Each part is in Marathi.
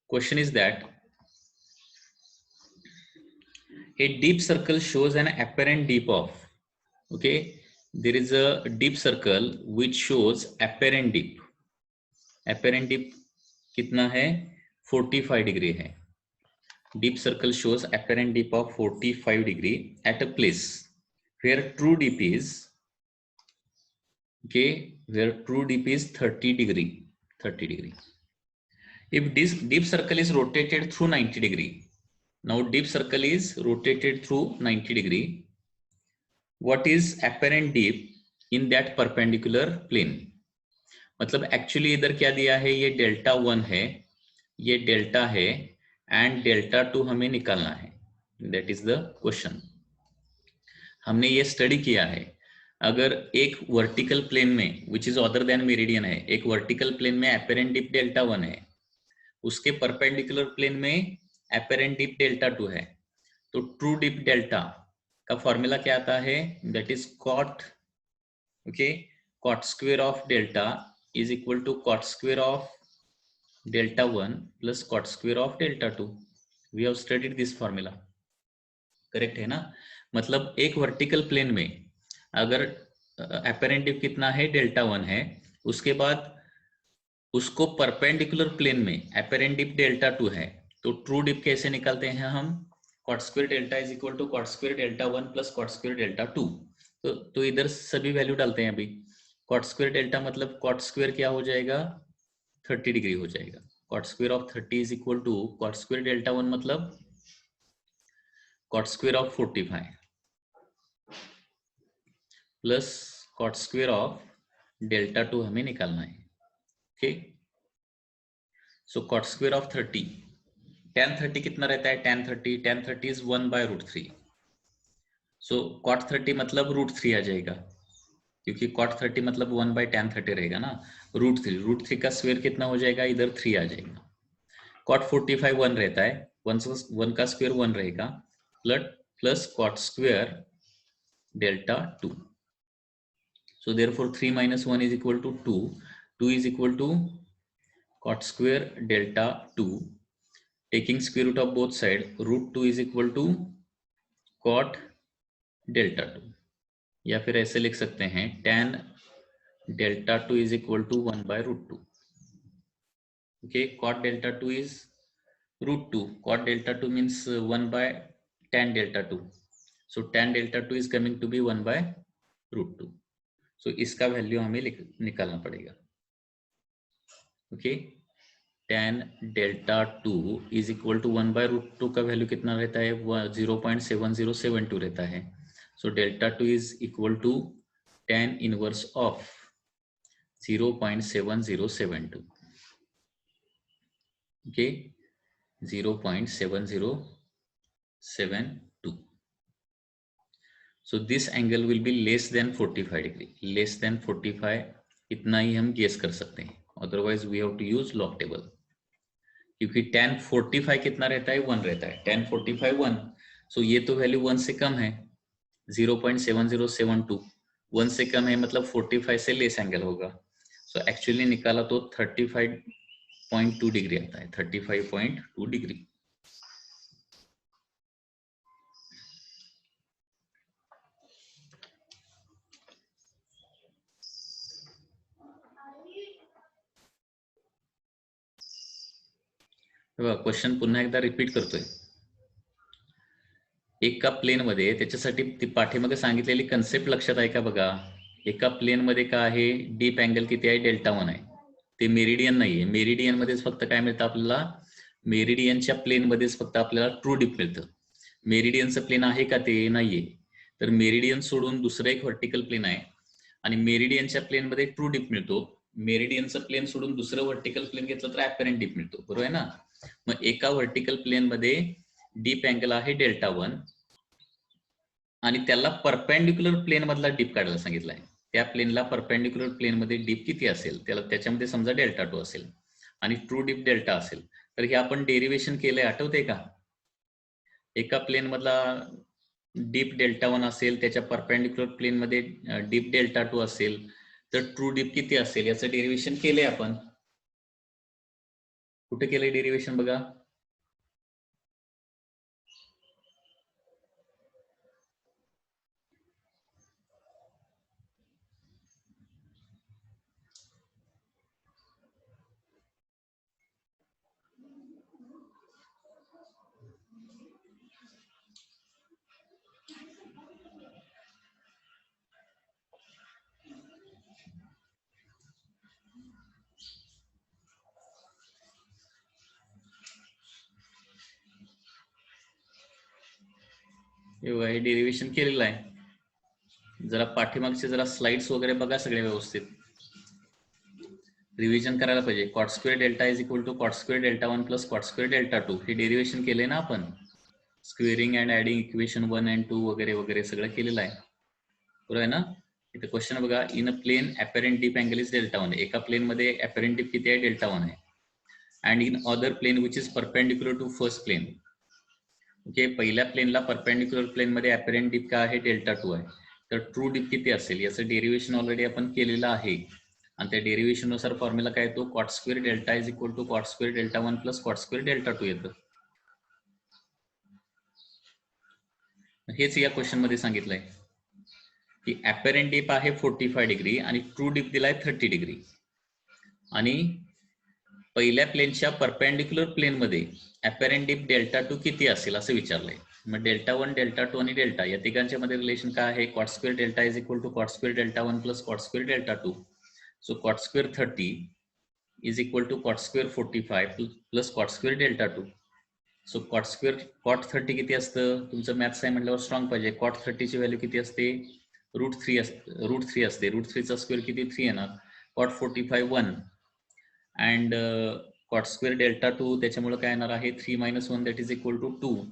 question is that a deep circle shows an apparent dip of, okay, there is a deep circle which shows apparent dip. apparent dip कितना है? 45 डिग्री है. Deep circle shows apparent dip of 45 degree at a place where true dip is, okay, where true dip is 30 degree. 30 degree. If this deep circle is rotated through 90 degree, now deep circle is rotated through 90 degree, what is apparent dip in that perpendicular plane? मतलब एक्चुअली इधर क्या दिया है? ये डेल्टा 1 है, ये डेल्टा है, एंड डेल्टा 2 हमें निकालना है. That is the question. हमने ये स्टडी किया है. अगर एक वर्टिकल प्लेन में which is other than meridian है, एक वर्टिकल प्लेन में एपेरेंट डिप डेल्टा 1 है, उसके परपेंडिकुलर प्लेन में एपेरेंट डिप डेल्टा 2 है, तो ट्रू डिप डेल्टा का फॉर्मूला क्या आता है? That is cot, okay, cot square of delta is equal to cot square of delta 1 plus cot square of delta 2. We have studied this formula. Correct है ना? मतलब एक वर्टिकल प्लेन में अगर apparent dip कितना है? डेल्टा 1 है, उसके बाद उसको परपेंडिकुलर प्लेन में apparent dip डेल्टा 2 है, तो ट्रू डिप कैसे निकालते हैं हम? cot square delta is equal to cot square delta 1 plus cot square delta 2. तो इधर सभी वैल्यू डालते हैं अभी. कॉट स्क्वायर डेल्टा मतलब कॉट स्क्वायर क्या हो जाएगा? 30 डिग्री हो जाएगा. Cot square of 30 is equal to cot square delta 1 मतलब cot square of 45 plus cot square of delta 2 हमें निकालना है. Okay, so cot square of 30, tan 30 कितना रहता है? tan 30 is 1/√3. सो कॉट 30 मतलब √3 आ जाएगा, क्योंकि cot 30 मतलब 1/tan 30 रहेगा ना. √3 का स्क्वायर कितना हो जाएगा? इधर 3 आ जाएगा. cot 45 1 रहता है, 1 का स्क्वायर 1 रहेगा, plus cot square delta 2. So therefore 3 minus 1 is equal to 2. 2 is equal to cot square delta 2. Taking square root of both side, √2 is equal to cot delta 2. या फिर ऐसे लिख सकते हैं tan delta 2 is equal to 1/√2. ओके, cot delta 2 is √2. cot delta 2 means 1/tan delta 2. So tan delta 2 is coming to be 1/√2. So इसका वैल्यू हमें निकालना पड़ेगा. Okay, tan delta 2 is equal to 1/√2 का वैल्यू कितना रहता है? 0.7072 रहता है. So delta 2 is equal to tan inverse of 0.7072. Okay, 0.7072. So this angle will be less than 45 degree. Less than 45 इतना ही हम गेस कर सकते हैं. Otherwise we have to use log table. क्योंकि tan 45 कितना रहता है? 1 रहता है. tan 45 1. So ये तो वैल्यू 1 से कम है. 0.7072 1 से कम है, मतलब 45 से लेस एंगल होगा. सो एक्चुअली निकाला तो 35.2 डिग्री आता है. 35.2 डिग्री. क्वेश्चन पुन्हा एकदा रिपीट करतोय. एका प्लेन मध्ये, त्याच्यासाठी ती पाठीमागे सांगितलेली कन्सेप्ट लक्षात आहे का बघा. एका प्लेन मध्ये काय आहे? डीप अँगल किती आहे? डेल्टा 1 आहे. ते मेरिडियन नाहीये. मेरिडियन मध्येच फक्त काय मिळतं आपल्याला? मेरिडियनच्या प्लेन मध्येच फक्त आपल्याला ट्रू डीप मिळतं. मेरिडियनचं प्लेन आहे का? ते नाहीये. तर मेरिडियन सोडून दुसरं एक व्हर्टिकल प्लेन आहे आणि मेरिडियनच्या प्लेन मध्ये ट्रू डीप मिळतो. मेरिडियनचं प्लेन सोडून दुसरं व्हर्टिकल प्लेन घेतलं तर ऍपरंट डीप मिळतो. बरोबर आहे ना? मग एका व्हर्टिकल प्लेन मध्ये डीप अँगल आहे डेल्टा 1 आणि त्याला परपेंडिक्युलर प्लेन मधला डीप काढायला सांगितलाय. त्या प्लेनला परपेंडिक्युलर प्लेन मध्ये डीप किती असेल? त्याच्यामध्ये समजा डेल्टा 2 असेल आणि ट्रू डीप डेल्टा असेल, तर हे आपण डेरिवेशन केलंय, आठवते का? एका प्लेन मधला डीप डेल्टा 1 असेल, त्याच्या परपेंडिक्युलर प्लेन मध्ये डीप डेल्टा 2 असेल, तर ट्रू डीप किती असेल याचं डेरिवेशन केलंय आपण. कुठे केलंय डेरिव्हेशन बघा. हे डेरिव्हेशन केलेलं आहे. जरा पाठीमागचे जरा स्लाइड्स वगैरे बघा सगळे व्यवस्थित. रिव्हिजन करायला पाहिजे. Cot square delta is equal to cot square delta 1 plus cot square delta 2 हे डेरिव्हेशन केले ना आपण. Squaring and adding equation 1 and 2 वगैरे वगैरे सगळं केलेलं आहे. बरोबर आहे ना. इथे क्वेश्चन बघा. In a plane apparent dip angle is delta 1. एका प्लेन मध्ये अपॅरेंट डीप किती आहे? डेल्टा 1 आहे. And in other plane which is perpendicular to first plane. Okay, पहिल्या प्लेनला परपेंडिक्युलर प्लेन मध्ये अपॅरेंट डीप काय आहे? डेल्टा 2 आहे. तर ट्रू डीप किती असेल याचं डेरिव्हेशन ऑलरेडी आपण केलेलं आहे. आणि त्या डेरिव्हेशन नुसार फॉर्म्युला काय येतो? Cot square delta is equal to cot square delta 1 plus cot square delta 2 येतं. हेच या क्वेश्चन मध्ये सांगितलंय की अपॅरेंट डीप आहे 45 डिग्री आणि ट्रू डीप दिलाय 30 डिग्री. आणि पहिल्या प्लेनच्या परपेंडिक्युलर प्लेन मध्ये अपॅरेंट डीप डेल्टा 2 किती असेल असं विचारलंय. मग डेल्टा 1, डेल्टा 2 आणि डेल्टा या तिघांच्या मध्ये रिलेशन काय आहे? Cot square delta is equal to cot square delta 1 plus cot square delta 2. So cot square 30 is equal to cot square 45 plus cot square delta 2. So cot square cot 30 किती असतं? तुमचं मॅथ्स आहे म्हटल्यावर स्ट्रॉंग पाहिजे. कॉट 30 ची व्हॅल्यू किती असते? √3 असते. √3 चा स्क्वेअर किती? 3 येणार. Cot 45 1 and cot square delta 2 त्याच्यामुळे काय येणार आहे? 3 - 1 that is equal to 2.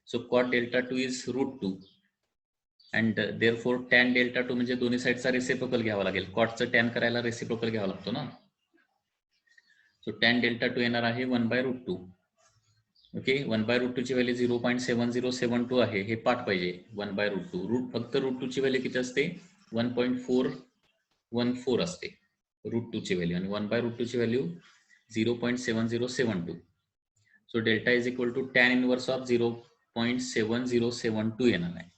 So cot delta 2 is √2 and therefore tan delta 2 म्हणजे दोन्ही साईडचा रेसिप्रोकल घ्यावा लागेल. कॉटचं टॅन करायला रेसिप्रोकल घ्यावा लागतो ना. सो टॅन डेल्टा 2 येणार आहे 1/√2. ओके, 1/√2 ची व्हॅल्यू 0.7072 आहे. हे पाठ पाहिजे. 1/√2 फक्त √2 ची व्हॅल्यू किती असते? 1.414 असते √2 ची व्हॅल्यू. आणि 1/√2 ची value 0.7072. So delta is equal to tan inverse of 0.7072 येणार आहे.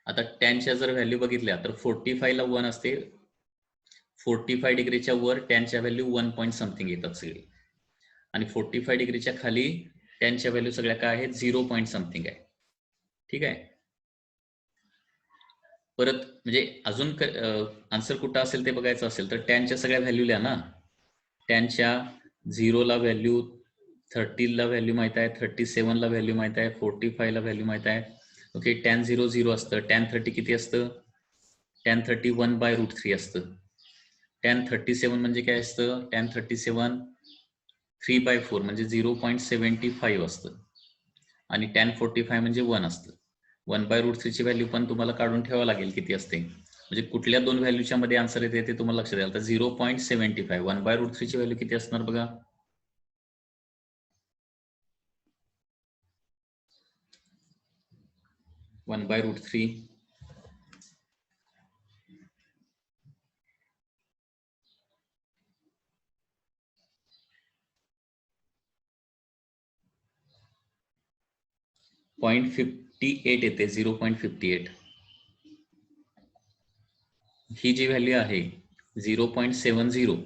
आता टॅनच्या जर व्हॅल्यू बघितल्या तर 45 ला 1 असते. 45 डिग्रीच्या वर टॅनच्या व्हॅल्यू 1 पॉईंट समथिंग येतात सगळे. आणि 45 डिग्रीच्या खाली टॅनच्या व्हॅल्यू सगळ्या काय आहेत? 0 पॉईंट समथिंग आहे. ठीक आहे. परत म्हणजे अजून आन्सर कुठं असेल ते बघायचं असेल तर टॅनच्या सगळ्या व्हॅल्यू लिहा ना. टॅनच्या 0 ला व्हॅल्यू, 30 ला व्हॅल्यू माहित आहे, 37 ला व्हॅल्यू माहित आहे, 45 ला व्हॅल्यू माहित आहे. ओके, टॅन 0 0 असतं. टॅन 30 किती असतं? टॅन 30 1/√3 असतं. टॅन 37 म्हणजे काय असतं? टॅन 37 3/4 म्हणजे 0.75 असतं. आणि टॅन 45 म्हणजे 1 असतं. 1/√3 ची व्हॅल्यू पण तुम्हाला काढून ठेवावं लागेल किती असते. म्हणजे कुठल्या दोन व्हॅल्यूच्या मध्ये आन्सर येते ते तुम्हाला लक्षात द्याल. तर 0.75 1/√3 ची व्हॅल्यू किती असणार बघा? 1/√3 0.58 येते. 0.58 ही जी व्हॅल्यू आहे 0.70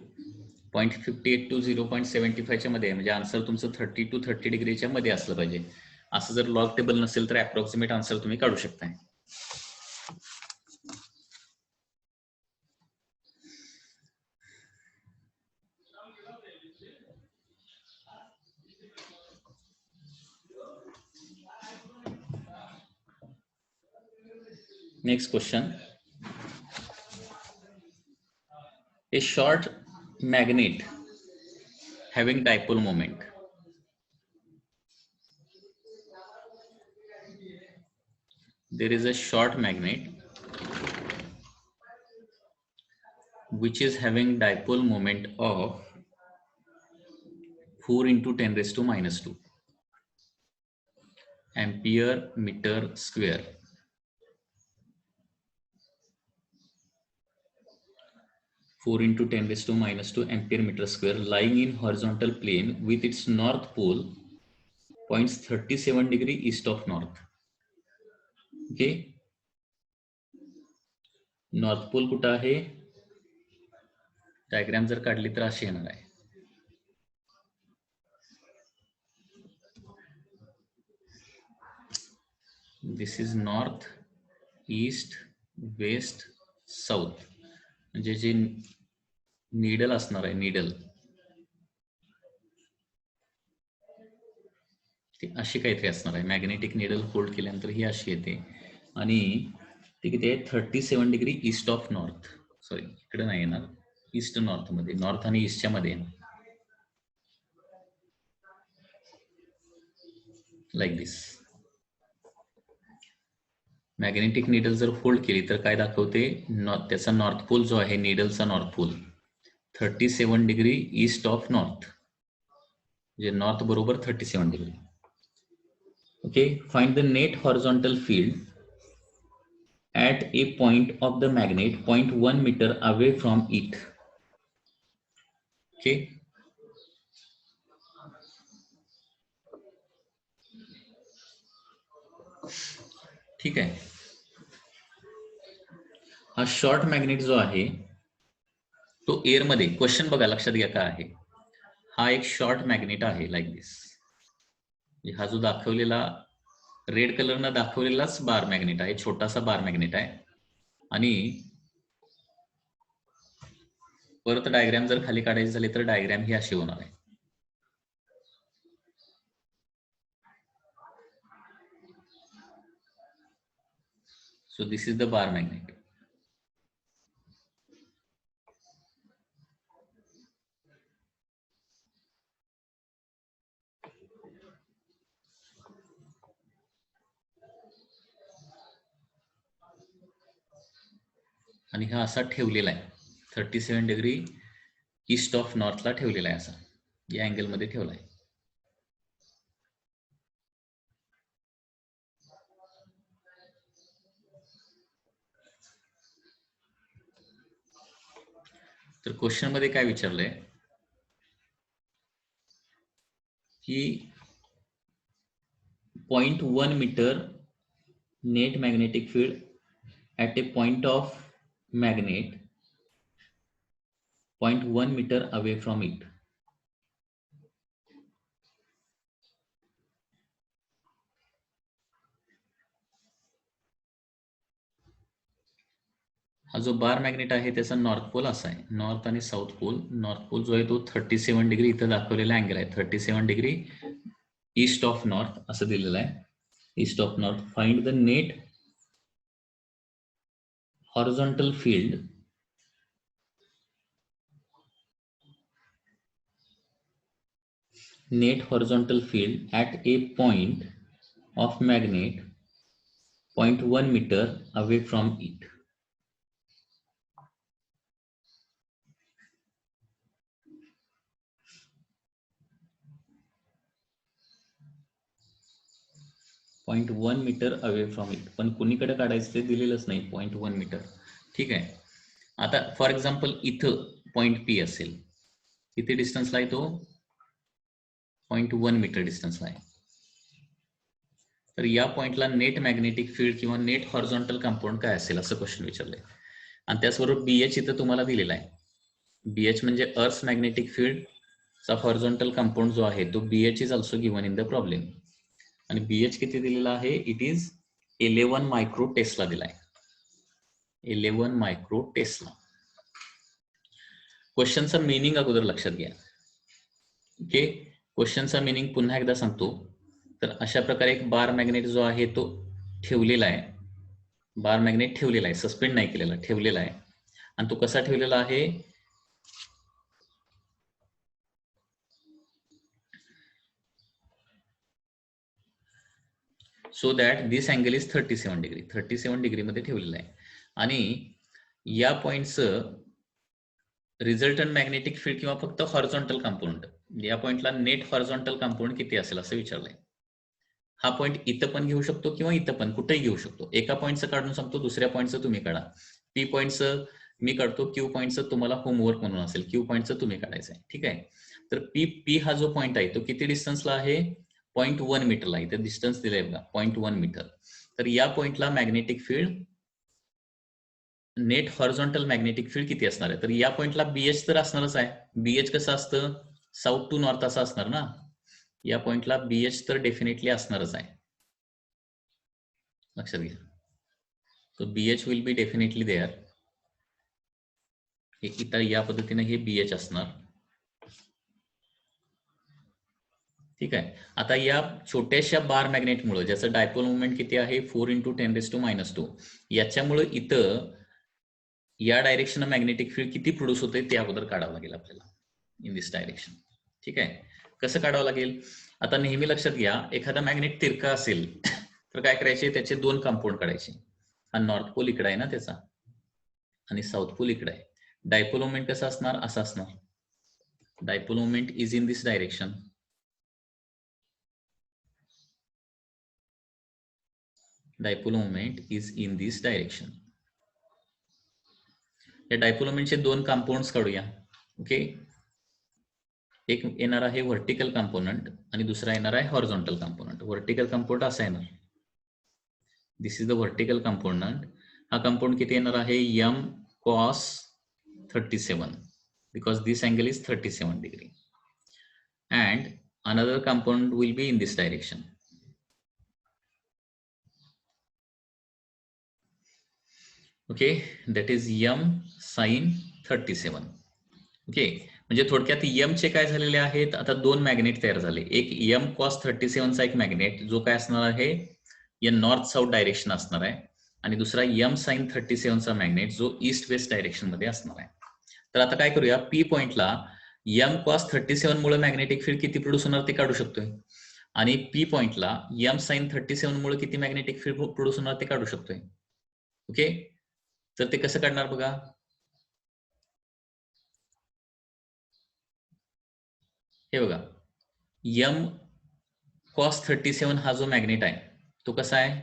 0.58 to 0.75 च्या मध्ये म्हणजे आन्सर तुमचं 30 to 30 डिग्रीच्या मध्ये असलं पाहिजे. असं जर लॉग टेबल नसेल तर अप्रॉक्सिमेट आन्सर तुम्ही काढू शकता. Next question. A short magnet having dipole moment. There is a short magnet which is having dipole moment of 4 into 10⁻⁻² ampere meter square. 4 into 10 raised to minus 2 ampere meter square lying in horizontal plane with its north pole points 37 degree east of north. Okay, north pole कुठं आहे? डायग्राम जर काढली तर अशी येणार आहे. This is north, east, west, south. म्हणजे जे नीडल असणार आहे, नीडल ती अशी काहीतरी असणार आहे. मॅग्नेटिक नीडल होल्ड केल्यानंतर ही अशी येते आणि ती किती आहे? 37 degree east of north. Sorry, इकडे नाही येणार, ईस्ट नॉर्थ मध्ये, नॉर्थ आणि ईस्टच्या मध्ये येणार. Like this. मॅग्नेटिक नीडल जर होल्ड केली तर काय दाखवते? त्याचा नॉर्थ पोल जो आहे, नीडलचा north pole 37 degree east of north, म्हणजे नॉर्थ बरोबर 37 degree. Okay, find the net horizontal field at a point of the magnet 0.1 meter away from it. Okay, ठीक आहे. हा शॉर्ट मॅग्नेट जो आहे तो एअर मध्ये, क्वेश्चन बघा, लक्षात घ्या काय आहे. हा एक शॉर्ट मॅग्नेट आहे लाईक दिस. हा जो दाखवलेला रेड कलर न दाखवलेलाच बार मॅग्नेट आहे, छोटासा बार मॅग्नेट आहे. आणि परत डायग्राम जर खाली काढायचे झाले तर डायग्राम ही अशी होणार आहे. So this is the bar magnet. आणि हा असा ठेवलेला आहे 37 डिग्री ईस्ट ऑफ नॉर्थला ठेवलेला आहे, असा या अँगल मध्ये ठेवला आहे. तर क्वेश्चन मध्ये काय विचारलंय की 0.1 metre net magnetic field at a point of magnet 0.1 metre away from it. हा जो बार मॅग्नेट आहे त्याचा नॉर्थ पोल असा आहे, नॉर्थ आणि साऊथ पोल. नॉर्थ पोल जो आहे तो 37 डिग्री इथं दाखवलेला अँगल आहे, 37 डिग्री ईस्ट ऑफ नॉर्थ असं दिलेलं आहे, east of north. Find the net horizontal field at a point of magnet 0.1 meter away from it. .1 metre away from it, पण कुणीकडे काढायचं ते दिलेलंच नाही. 0.1 मीटर, ठीक आहे. आता फॉर एक्झाम्पल इथं पॉइंट पी असेल, किती डिस्टन्सला आहे तो? 0.1 मीटर डिस्टन्सला आहे. तर या पॉइंटला नेट मॅग्नेटिक फील्ड किंवा नेट हॉरिझॉन्टल कंपाऊंड काय असेल असं क्वेश्चन विचारलंय. आणि त्याचबरोबर बीएच इथं तुम्हाला दिलेला आहे. बीएच म्हणजे अर्थ मॅग्नेटिक फील्ड चा हॉरिझॉन्टल कंपाऊंड जो आहे तो BH is also given in the problem. आणि बीएच किती दिलेला आहे? इट इज 11 मायक्रो टेस्ला दिलाय, 11 मायक्रो टेस्ला. क्वेश्चनचा मिनिंग अगोदर लक्षात घ्या. ओके, क्वेश्चनचा मिनिंग पुन्हा एकदा सांगतो. तर अशा प्रकारे एक बार मॅग्नेट जो आहे तो ठेवलेला आहे, बार मॅग्नेट ठेवलेला आहे, सस्पेंड नाही केलेला, ठेवलेला आहे. आणि तो कसा ठेवलेला आहे? So that this angle is 37 degree, 37 degree मध्ये ठेवलेला आहे. आणि या पॉइंटचं रिझल्टंट मॅग्नेटिक फील्ड किंवा फक्त हॉरिझॉन्टल कंपाऊंड, या पॉइंटला नेट हॉरिझॉन्टल कंपाऊंड किती असेल असं विचारलंय. हा पॉइंट इथं पण घेऊ शकतो किंवा इथं पण कुठेही घेऊ शकतो. एका पॉइंटचं काढून सांगतो, दुसऱ्या पॉइंटचं तुम्ही काढा. पी पॉइंटचं मी काढतो क्यू पॉईंटचं, तुम्हाला होमवर्क म्हणून असेल, क्यू पॉईंटचं तुम्ही काढायचं आहे. ठीक आहे. तर पी हा जो पॉईंट आहे तो किती डिस्टन्सला आहे? 0.1 मीटरला. इथे डिस्टन्स दिलंय बघा, 0.1 मीटर. तर या पॉइंटला magnetic field, net horizontal magnetic field किती असणार आहे? तर या पॉइंटला बीएच तर असणारच आहे. बीएच कसं असतं? साऊथ टू नॉर्थ असं असणार ना. या पॉइंटला बीएच तर डेफिनेटली असणारच आहे, लक्षात घ्या. सो BH will be definitely there. इथं या पद्धतीने हे बीएच असणार. ठीक आहे. आता या छोट्याशा बार मॅग्नेटमुळे, ज्याचं डायपोल मुवमेंट किती आहे? 4 × 10⁻², याच्यामुळे इथं या डायरेक्शन मॅग्नेटिक फील्ड किती प्रोड्यूस होते ते अगोदर काढावं लागेल आपल्याला, इन दिस डायरेक्शन. ठीक आहे. कसं काढावं लागेल? आता नेहमी लक्षात घ्या, एखादा मॅग्नेट तिरका असेल तर काय करायचे? त्याचे दोन कंपाऊंड काढायचे. हा नॉर्थ पोल इकडे आहे ना त्याचा, आणि साऊथ पोल इकडे आहे. डायपोल मोमेंट कसं असणार? असं असणार. Dipole moment is in this direction. Dipole moment is in this direction. या डायपोल मोमेंटचे दोन कंपाऊंड्स काढूया. ओके. एक येणार आहे व्हर्टिकल कंपोनंट आणि दुसरा येणार आहे हॉरिझॉन्टल कंपोनंट. व्हर्टिकल कंपोनंट असा येणार, दिस इज द व्हर्टिकल कंपोनंट. हा कंपाऊंड किती येणार आहे? m cos 37, because this angle is 37 degree, and another component will be in this direction. Okay, that is m sin 37. Okay. म्हणजे थोडक्यात m चे काय झालेले आहेत? आता दोन मॅग्नेट तयार झाले. एक m cos 37 चा एक मॅग्नेट, जो काय असणार आहे? या नॉर्थ साऊथ डायरेक्शन असणार आहे, आणि दुसरा m sin 37 चा मॅग्नेट, जो ईस्ट वेस्ट डायरेक्शन मध्ये असणार आहे. तर आता काय करूया? पी पॉइंटला m cos 37 मुळे मॅग्नेटिक फील्ड किती प्रोड्यूस होणार ते काढू शकतोय, आणि पी पॉइंटला m sin 37 मुळे किती मॅग्नेटिक फील्ड प्रोड्यूस होणार ते काढू शकतोय. ओके. तर ते कसं काढणार बघा. हे बघा, m cos 37 हा जो मॅग्नेट आहे तो कसा आहे?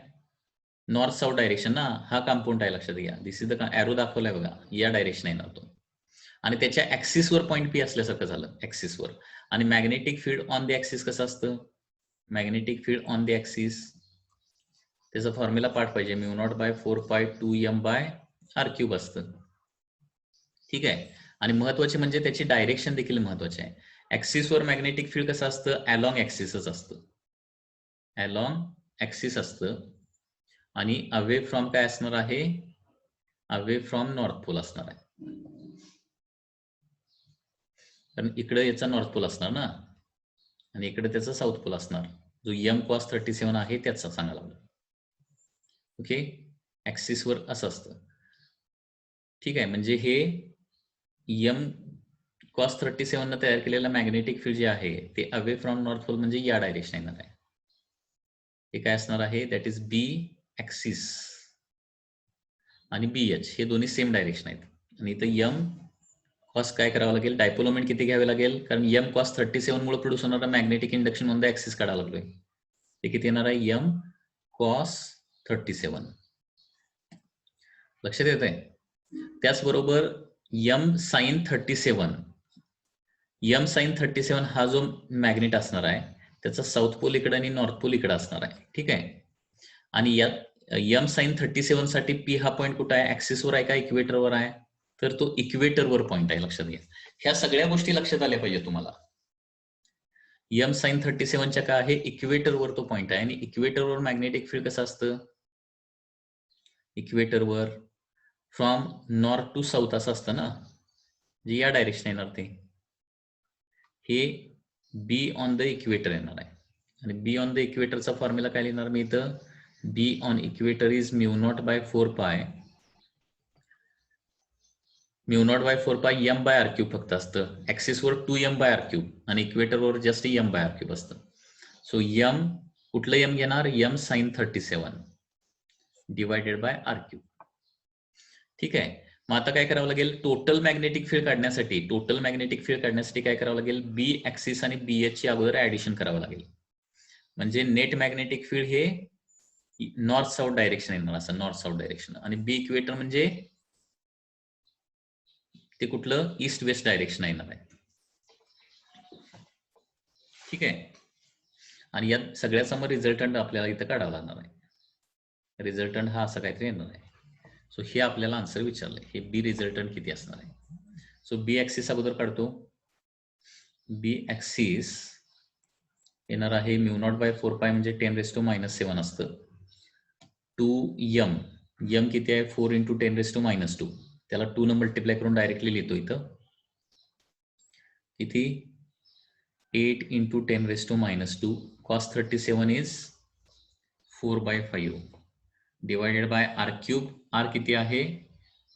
नॉर्थ साऊथ डायरेक्शन ना. हा कंपाऊंड आहे, लक्षात घ्या. दिस इज द एरो दाखवलाय बघा, या डायरेक्शन येणार तो, आणि त्याच्या ऍक्सिसवर पॉईंट पी असल्यासारखं झालं, ऍक्सिसवर. आणि magnetic field on the axis कसं असतं? Magnetic field on the axis, त्याचा फॉर्म्युला पाठ पाहिजे, μ0/4π2m/r³ असतं. ठीक आहे. आणि महत्वाचे म्हणजे त्याची डायरेक्शन देखील महत्वाचे आहे. ऍक्सिसवर मॅग्नेटिक फील्ड कसं असतं? अलॉंग ऍक्सिसच असतं, अलॉंग ऍक्सिस असतं. आणि अवे फ्रॉम काय असणार आहे? अवे फ्रॉम नॉर्थ पोल असणार आहे, कारण इकडे याचा नॉर्थ पोल असणार ना, आणि इकडे त्याचा साऊथ पोल असणार, जो m cos 37 आहे त्याचा सांगायला लागला. ओके. ऍक्सिसवर असं असतं. ठीक आहे. म्हणजे हे m cos 37 न तयार केलेलं मॅग्नेटिक फील्ड जे आहे ते अवे फ्रॉम नॉर्थ पोल, म्हणजे या डायरेक्शन येणार आहे. हे काय असणार आहे? दॅट इज बी ऍक्सिस, आणि BH हे दोन्ही सेम डायरेक्शन आहेत. आणि इथं m cos काय करावं लागेल? डायपोल मोमेंट किती घ्यावे लागेल? कारण m cos 37 मुळे प्रोड्यूस होणारा magnetic induction on the axis काढायला लागलोय. ते किती येणार आहे? m cos 37. लक्षात येत आहे? त्याचबरोबर m sin 37, m sin 37 हा जो मॅग्नेट असणार आहे त्याचा साऊथ पोल इकडे आणि नॉर्थ पोल इकडे असणार आहे. ठीक आहे. आणि यात m sin 37 साठी p हा पॉईंट कुठं आहे? ऍक्सिसवर आहे का इक्वेटरवर आहे? तर तो इक्वेटरवर पॉईंट आहे, लक्षात घ्या. ह्या सगळ्या गोष्टी लक्षात आल्या पाहिजे तुम्हाला. m sin 37 च्या काय आहे? इक्वेटरवर तो पॉईंट आहे, आणि इक्वेटरवर मॅग्नेटिक फील्ड कसं असतं? इक्वेटरवर फ्रॉम नॉर्थ टू साऊथ असं असतं ना, जे या डायरेक्शन येणार ते, हे बी ऑन द इक्वेटर येणार आहे. आणि बी ऑन द इक्वेटरचा फॉर्म्युला काय लिहिणार मी इथं? Be on equator is μ0/4π, μ0/4π m/r³ फक्त असतं. ऍक्सिसवर 2m/r³ आणि इक्वेटरवर जस्ट m/r³ असतं. सो m कुठलं m घेणार? m sin 37 divided by r³. ठीक आहे. मग आता काय करावं लागेल? टोटल मॅग्नेटिक फील्ड काढण्यासाठी, काय करावं लागेल? बी ऍक्सिस आणि BH ची अगोदर ऍडिशन करावं लागेल. म्हणजे नेट मॅग्नेटिक फील्ड हे नॉर्थ साऊथ डायरेक्शन येणार, असं नॉर्थ साऊथ डायरेक्शन. आणि बी इक्वेटर म्हणजे ते कुठलं ईस्ट वेस्ट डायरेक्शन येणार आहे. ठीक आहे. आणि या सगळ्याचा मग रिझल्टंट आपल्याला इथं काढावा लागणार आहे. रिझल्टंट हा असा काहीतरी येणार आहे. सो हे आपल्याला आन्सर विचारलंय. हे बी रिझल्टंट किती असणार आहे. सो बी ऍक्सिस अगोदर काढतो. बी ऍक्सिस येणार आहे म्यू नॉट बाय 4 पाय म्हणजे 10⁻⁻⁷ असतं. 2m m किती आहे 4 × 10⁻². त्याला 2 न मल्टिप्लाय करून डायरेक्टली लिहितो इथं. किती 8 × 10⁻². cos 37 is 4/5 divided by r³ r किती आहे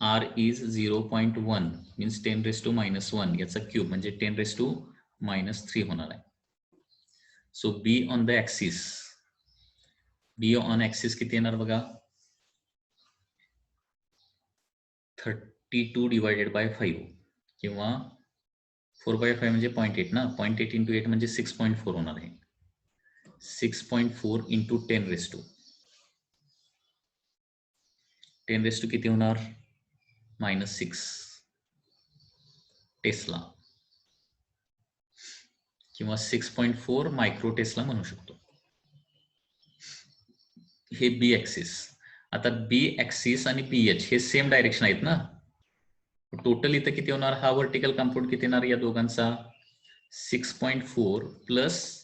r इज 0.1 मीन्स 10⁻⁻1 याचा क्यूब म्हणजे 10⁻³ होणार आहे. So B on the axis, be on axis किती येणार बघा 32 डिवायडेड बाय 5 किंवा 4/5 म्हणजे 0.8 ना 0.8 × 8 म्हणजे 6.4 होणार आहे. 6.4 × 10⁻⁻ किती होणार -6 टेस्ला किंवा 6.4 मायक्रो टेस्ला म्हणू शकतो. हे बी ऍक्सिस. आता बी ऍक्सिस आणि BH हे सेम डायरेक्शन आहेत ना. टोटल इथं किती होणार हा व्हर्टिकल कंपाऊंड किती येणार या दोघांचा 6.4 प्लस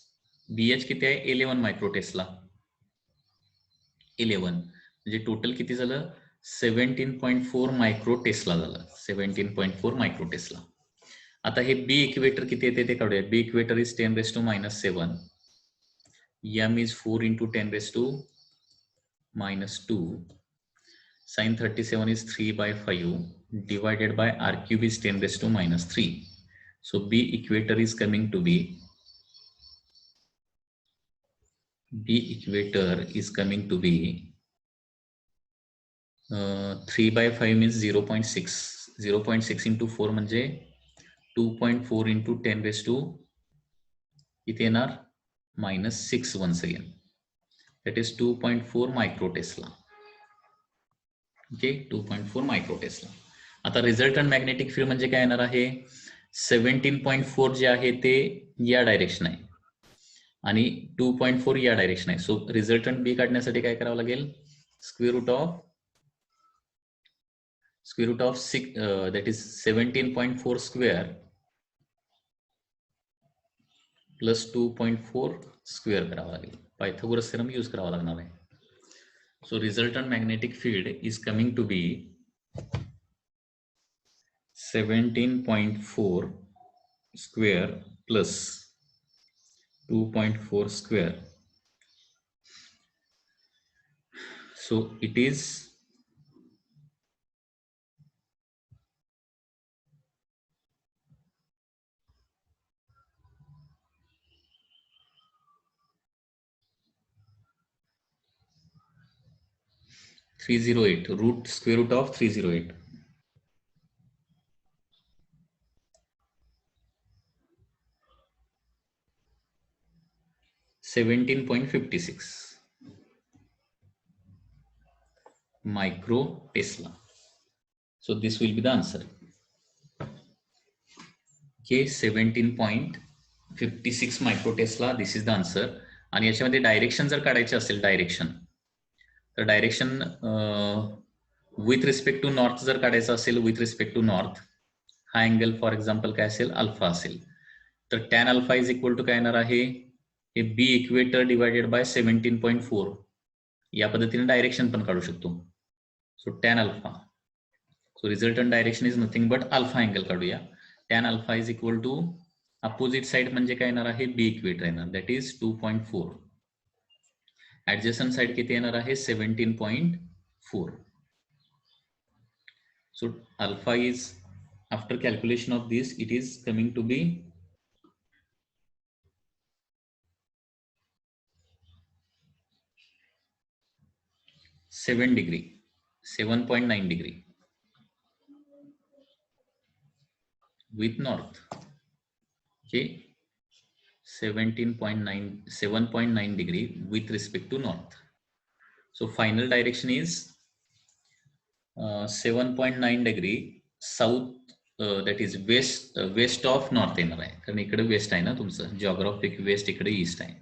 BH किती आहे 11 मायक्रो टेस्ला 11 म्हणजे टोटल किती झालं 17.4 मायक्रो टेस्ला झालं 17.4 मायक्रो टेस्ला. आता हे बी इक्वेटर किती येते ते काढूया. बी equator is 10⁻⁷. m is 4 × 10⁻². sin 37 is 3/5 divided by r³ is 10⁻⁻3. So B equator is coming to be 3/5 means 0.6. 0.6 into 4 म्हणजे 2.4 into 10⁻⁻, इथे येणार -6 once again. That is 2.4 micro Tesla. Okay 2.4 micro Tesla. आता रिझल्टंट मॅग्नेटिक फील्ड म्हणजे काय येणार आहे 17.4 जे आहे ते या डायरेक्शन आहे आणि 2.4 या डायरेक्शन आहे. सो रिझल्टंट बी काढण्यासाठी काय करावं लागेल square root of 6 that is 17.4 square plus 2.4 square करावा लागेल. पायथागोरस थेरम यूज करावा लागणार आहे. So resultant magnetic field is coming to be 17.4 square plus 2.4 square. So it is 308 root square root of 308. .56 micro Tesla. So this will be the answer. Okay, 17.56 micro Tesla. This is the answer. आणि याच्यामध्ये डायरेक्शन जर काढायचे असेल डायरेक्शन तर direction with respect to north जर काढायचं असेल विथ रिस्पेक्ट टू नॉर्थ हा अँगल फॉर एक्झाम्पल काय असेल अल्फा असेल तर tan alpha is equal to काय येणार आहे हे बी इक्वेटर डिवायडेड बाय 17.4 या पद्धतीने डायरेक्शन पण काढू शकतो. So tan alpha so resultant direction is nothing but alpha angle काढूया. tan alpha is equal to opposite side म्हणजे काय येणार आहे बी इक्वेटर येणार दॅट इज 2.4. ऍडजस्टंट साइड किती येणार आहे 17.4. So alpha is after calculation of this it is coming to be 7 degree 7.9 degree with north. Okay, 7.9 degree with respect to north. So final direction is 7.9 degree south that is west of north येणार आहे, कारण इकडे वेस्ट आहे ना तुमचं, जिओग्राफिक वेस्ट इकडे ईस्ट आहे.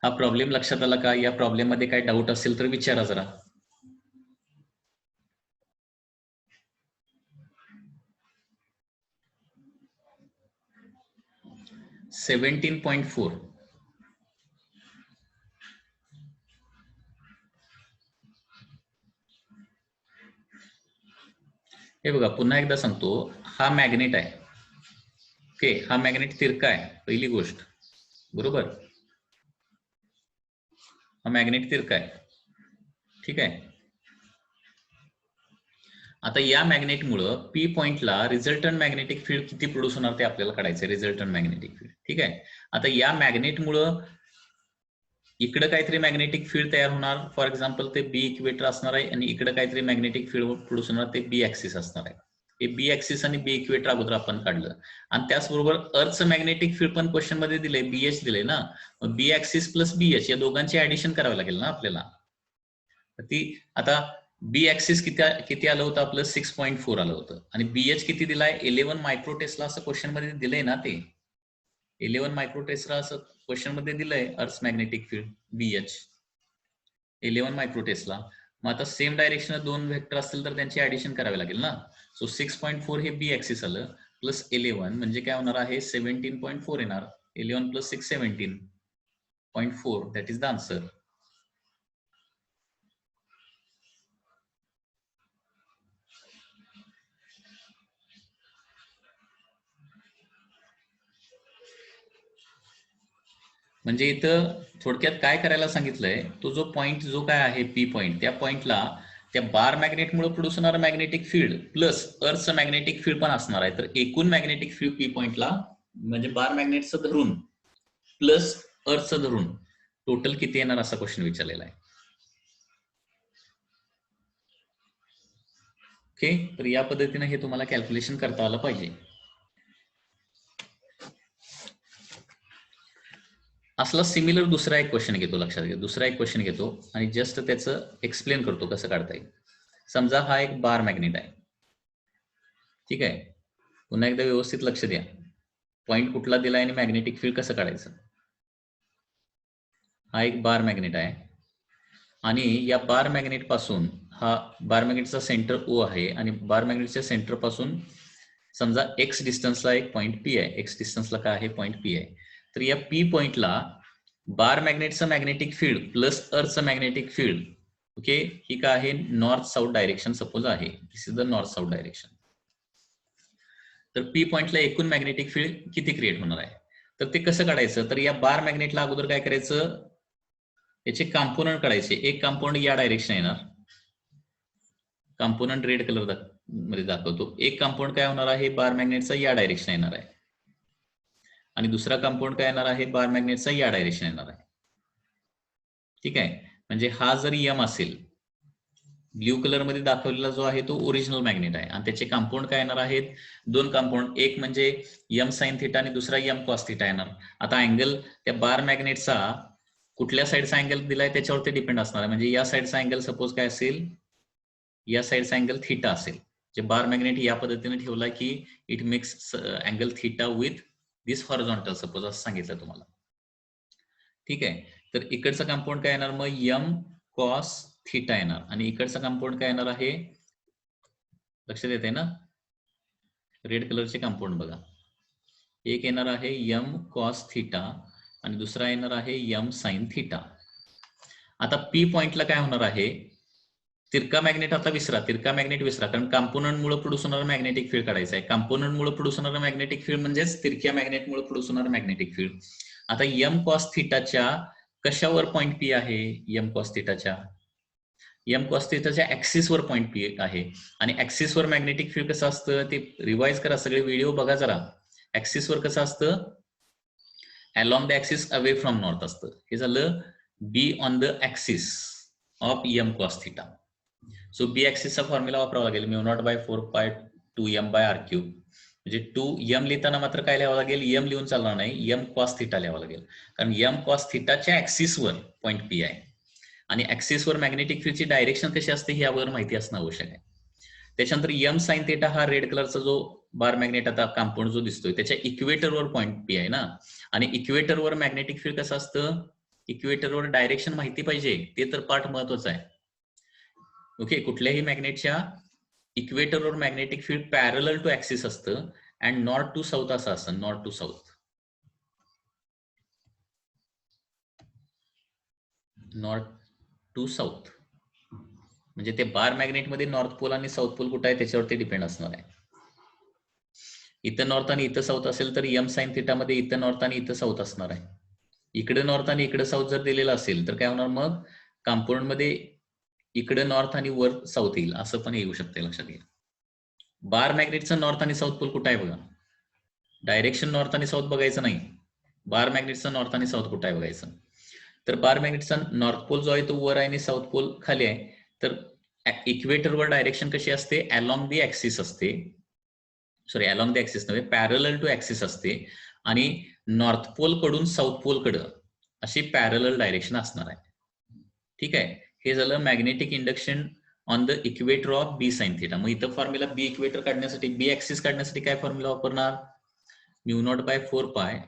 हा प्रॉब्लेम लक्षात आला का? या प्रॉब्लेम मध्ये काय डाऊट असेल तर विचारा जरा. 17.4. हे बघा, पुन्हा एकदा सांगतो, हा मॅग्नेट आहे. ओके, हा मॅग्नेट तिरका आहे, पहिली गोष्ट. बरोबर, हा मॅग्नेट तिरका आहे. ठीक आहे. आता या मॅग्नेटमुळं पी पॉइंटला रिझल्टंट मॅग्नेटिक फील्ड किती प्रोड्यूस होणार ते आपल्याला काढायचं आहे, रिझल्टंट मॅग्नेटिक फील्ड. ठीक आहे. आता या मॅग्नेटमुळं इकडे काहीतरी मॅग्नेटिक फील्ड तयार होणार, फॉर एक्झाम्पल ते बी इक्वेटर असणार आहे, आणि इकडे काहीतरी मॅग्नेटिक फील्ड प्रोड्यूस होणार, ते बी ऍक्सिस असणार आहे. हे बी ऍक्सिस आणि बी इक्वेटर अगोदर आपण काढलं, आणि त्याचबरोबर अर्थचं मॅग्नेटिक फील्ड पण क्वेश्चन मध्ये दिलंय, बीएच दिलंय ना. बी ऍक्सिस प्लस बीएच या दोघांची ऍडिशन करावं लागेल ना आपल्याला. ती आता बी ऍक्सिस किती आलं होतं आपलं, 6.4 आलं होतं, आणि बीएच किती दिलाय, 11 मायक्रो टेस्ला असं क्वेश्चन मध्ये दिलंय ना. ते 11 मायक्रो टेस्ला असं क्वेश्चन मध्ये दिलंय earth magnetic field BH 11 micro tesla. मग आता सेम डायरेक्शन दोन वेक्टर असतील तर त्यांची ऍडिशन करावी लागेल ना. सो 6.4 हे बी ऍक्सिस आलं, प्लस 11 म्हणजे काय होणार आहे, 17.4 येणार. 11 plus 6 17.4, that is the answer. म्हणजे इथं थोडक्यात काय करायला सांगितलंय, तो जो पॉइंट जो काय आहे पी पॉइंट, त्या पॉइंटला त्या बार मॅग्नेटमुळे प्रोड्यूस होणारं मॅग्नेटिक फील्ड प्लस अर्थचं मॅग्नेटिक फील्ड पण असणार आहे. तर एकूण मॅग्नेटिक फील्ड पी पॉइंटला म्हणजे बार मॅग्नेटचं धरून प्लस अर्थचं धरून टोटल किती येणार असा क्वेश्चन विचारलेला आहे. ओके, तर या पद्धतीने हे तुम्हाला कॅल्क्युलेशन करता आलं पाहिजे. असला सिमिलर दुसरा एक क्वेश्चन घेतो, लक्षात घ्या. दुसरा एक क्वेश्चन घेतो आणि जस्ट त्याचं एक्सप्लेन करतो कसं काढता येईल. समजा हा एक बार मॅग्नेट आहे. ठीक आहे, पुन्हा एकदा व्यवस्थित लक्ष द्या, पॉइंट कुठला दिलाय आणि मॅग्नेटिक फील्ड कसं काढायचं. हा एक बार मॅग्नेट आहे, आणि या बार मॅग्नेट पासून, हा बार मॅग्नेटचा सेंटर ओ आहे, आणि बार मॅग्नेटच्या सेंटर पासून समजा एक्स डिस्टन्सला एक पॉइंट पी आहे. एक्स डिस्टन्सला काय आहे, पॉइंट पी आहे. तर या पी पॉइंटला बार मॅग्नेटचं मॅग्नेटिक फील्ड प्लस अर्थचं मॅग्नेटिक फील्ड, ओके, ही काय आहे, नॉर्थ साऊथ डायरेक्शन सपोज आहे. This is the north south direction. तर पी पॉइंटला एकूण मॅग्नेटिक फील्ड किती क्रिएट होणार आहे, तर ते कसं काढायचं. तर या बार मॅग्नेटला अगोदर काय करायचं, याचे कॉम्पोनंट काढायचे. एक कॉम्पोनंट या डायरेक्शन येणार, कॉम्पोनंट रेड कलर मध्ये दाखवतो. एक कॉम्पोनंट काय होणार आहे, बार मॅग्नेटचा या डायरेक्शन येणार आहे, आणि दुसरा कॉम्पोनंट काय येणार आहे, बार मॅग्नेटचा या डायरेक्शन येणार आहे. ठीक आहे, म्हणजे हा जर यम असेल, ब्ल्यू कलर मध्ये दाखवलेला जो आहे तो ओरिजिनल मॅग्नेट आहे, आणि त्याचे कंपाऊंड काय येणार आहेत, दोन कंपाऊंड, एक म्हणजे यम साइन थिटा आणि दुसरा यम कॉस थिटा येणार. आता अँगल त्या बार मॅग्नेटचा कुठल्या साईडचा अँगल दिलाय त्याच्यावरती डिपेंड असणार आहे. म्हणजे या साईडचा अँगल सपोज काय असेल, या साईडचा अँगल थिटा असेल. जे बार मॅग्नेट या पद्धतीने ठेवला की it makes angle theta with this horizontal suppose असं सांगितलं तुम्हाला. ठीक आहे, तर इकडचा कंपाऊंड काय येणार, मग यम कॉस थिटा येणार, आणि इकडचा कंपाऊंड काय येणार आहे, लक्षात येते ना, रेड कलरचे कंपाऊंड बघा. एक येणार आहे यम कॉस थिटा आणि दुसरा येणार आहे यम साइन थिटा. आता पी पॉइंटला काय होणार आहे, तिरका मॅग्नेट आता विसरा, तिरका मॅग्नेट विसरा, कारण कंपोनंट मुळे प्रोड्यूस होणारं मॅग्नेटिक फील्ड काढायचं आहे. कंपोनंट मुळे प्रोड्यूस होणारं मॅग्नेटिक फील्ड म्हणजेच तिरक्या मॅग्नेट मुळे प्रोड्यूस होणारं मॅग्नेटिक फील्ड. आता यम कॉस थिटाच्या कशावर पॉइंट पी आहे, यम कॉस थिटाच्या यम कॉस थिटाच्या ऍक्सिस वर पॉइंट पी आहे, आणि ऍक्सिस वर मॅग्नेटिक फील्ड कसं असतं ते रिवाइज करा, सगळे व्हिडिओ बघा जरा. ऍक्सिस वर कसं असतं, along the axis away from north असतं. हे झालं B on the axis of M cos theta. So B ऍक्सिसचा फॉर्म्युला वापरावा लागेल, mu nought by 4π2m by R cube. म्हणजे 2m लिहिताना मात्र काय लिहावं लागेल, यम लिहून चालणार नाही, यम कॉस थिटा लिहावं लागेल, कारण यम कॉस थिटाच्या ऍक्सिसवर पॉइंट पी आहे, आणि ऍक्सिसवर मॅग्नेटिक फील्डची डायरेक्शन कशी असते हे यावर माहिती असणं आवश्यक आहे. त्याच्यानंतर एम साइन थिटा हा रेड कलरचा जो बार मॅग्नेट आता कंपाऊंड जो दिसतोय त्याच्या इक्वेटरवर पॉइंट पी आहे ना, आणि इक्वेटरवर मॅग्नेटिक फील्ड कसं असतं, इक्वेटरवर डायरेक्शन माहिती पाहिजे, ते तर पार्ट महत्वाचा आहे. ओके, कुठल्याही मॅग्नेटच्या इक्वेटरवर magnetic field parallel to axis असतं अँड नॉर्थ टू साऊथ असं असतं, north to south, north to south. म्हणजे ते बार मॅग्नेट मध्ये नॉर्थ पोल आणि साऊथ पोल कुठे आहे त्याच्यावरती डिपेंड असणार आहे. इथं नॉर्थ आणि इथं साऊथ असेल तर एम साइन थिटा मध्ये इथं नॉर्थ आणि इथं साऊथ असणार आहे. इकडे नॉर्थ आणि इकडे साऊथ जर दिलेलं असेल तर काय होणार, मग कंपाऊंड मध्ये इकडे नॉर्थ आणि वर साऊथ येईल, असं पण येऊ शकते, लक्षात घ्या. बार मॅग्नेटचा नॉर्थ आणि साऊथ पोल कुठं आहे बघा, डायरेक्शन नॉर्थ आणि साऊथ बघायचं नाही, बार मॅग्नेटचा नॉर्थ आणि साऊथ कुठं आहे बघायचं. तर बार मॅग्नेटचा नॉर्थ पोल जो आहे तो वर आहे आणि साऊथ पोल खाली आहे. तर इक्वेटरवर डायरेक्शन कशी असते, अलॉंग दी ऍक्सिस असते, सॉरी अलॉंग द ऍक्सिस नव्हे, पॅरलल टू ऍक्सिस असते, आणि नॉर्थ पोल कडून साऊथ पोल कडं अशी पॅरलल डायरेक्शन असणार आहे. ठीक आहे, हे झालं magnetic induction on the equator of B sine theta. मग इथं फॉर्म्युला बी इक्वेटर काढण्यासाठी, बी ऍक्सिस काढण्यासाठी काय फॉर्म्युला वापरणार, mu nought bye 4 pi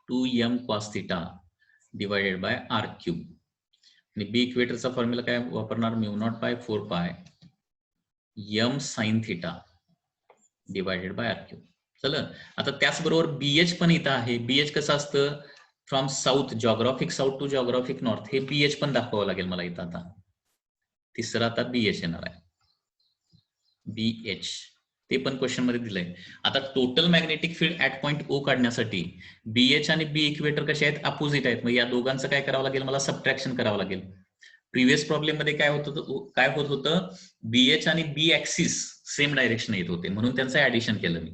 2m cos theta divided by R cube. आणि बी इक्वेटरचा फॉर्म्युला काय वापरणार, mu nought bye 4 pi m sine theta divided by R cube. चला, आता त्याचबरोबर बीएच पण इथं आहे. बीएच कसं असतं, from south, geographic south to geographic north, हे बीएच पण दाखवावं लागेल मला इथं. आता तिसरं आता बीएच येणार आहे, बीएच ते पण क्वेश्चन मध्ये दिलंय. आता total magnetic field at point O काढण्यासाठी बीएच आणि बी इक्वेटर कसे आहेत, अपोजिट आहेत. मग या दोघांचं काय करावं लागेल, मला सबट्रॅक्शन करावं लागेल. प्रिव्हियस प्रॉब्लेम मध्ये काय होत होतं, बीएच आणि बी ऍक्सिस सेम डायरेक्शन येत होते, म्हणून त्यांचं ऍडिशन केलं मी.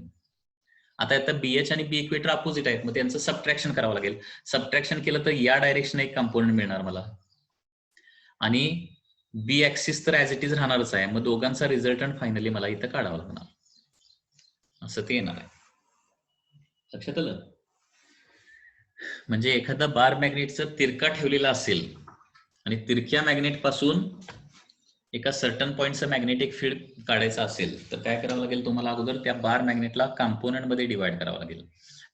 आता बीएच आणि बी इक्वेटर अपोजिट आहेत, मग त्यांचं सबट्रॅक्शन करावं लागेल. सबट्रॅक्शन केलं तर या डायरेक्शन एक कंपोनंट मिळणार मला, आणि बी ऍक्सिस तर ऍज इट इज राहणारच आहे. मग दोघांचा रिझल्टंट फायनली मला इथं काढावं लागणार, असं ते येणार आहे. लक्षात आलं. म्हणजे एखादा बार मॅग्नेटचं तिरका ठेवलेला असेल आणि तिरक्या मॅग्नेट पासून एका सर्टन पॉइंटचं मॅग्नेटिक फील्ड काढायचं असेल तर काय करावं लागेल तुम्हाला, अगोदर त्या बार मॅग्नेटला कंपोनंट मध्ये डिवाइड करावं लागेल.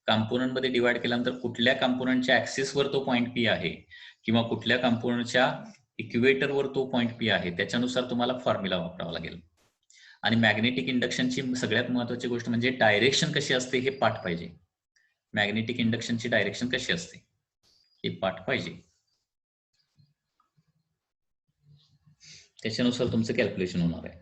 कंपोनंट मध्ये डिवाइड केल्यानंतर कुठल्या कंपोनंटच्या ऍक्सिसवर तो पॉइंट पी आहे किंवा कुठल्या कंपोनंटच्या इक्वेटरवर तो पॉइंट पी आहे, त्याच्यानुसार तुम्हाला फॉर्म्युला वापरावा लागेल. आणि मॅग्नेटिक इंडक्शनची सगळ्यात महत्वाची गोष्ट म्हणजे डायरेक्शन कशी असते हे पाठ पाहिजे. मॅग्नेटिक इंडक्शनची डायरेक्शन कशी असते हे पाठ पाहिजे, त्याच्यानुसार तुमचं कॅल्क्युलेशन होणार आहे.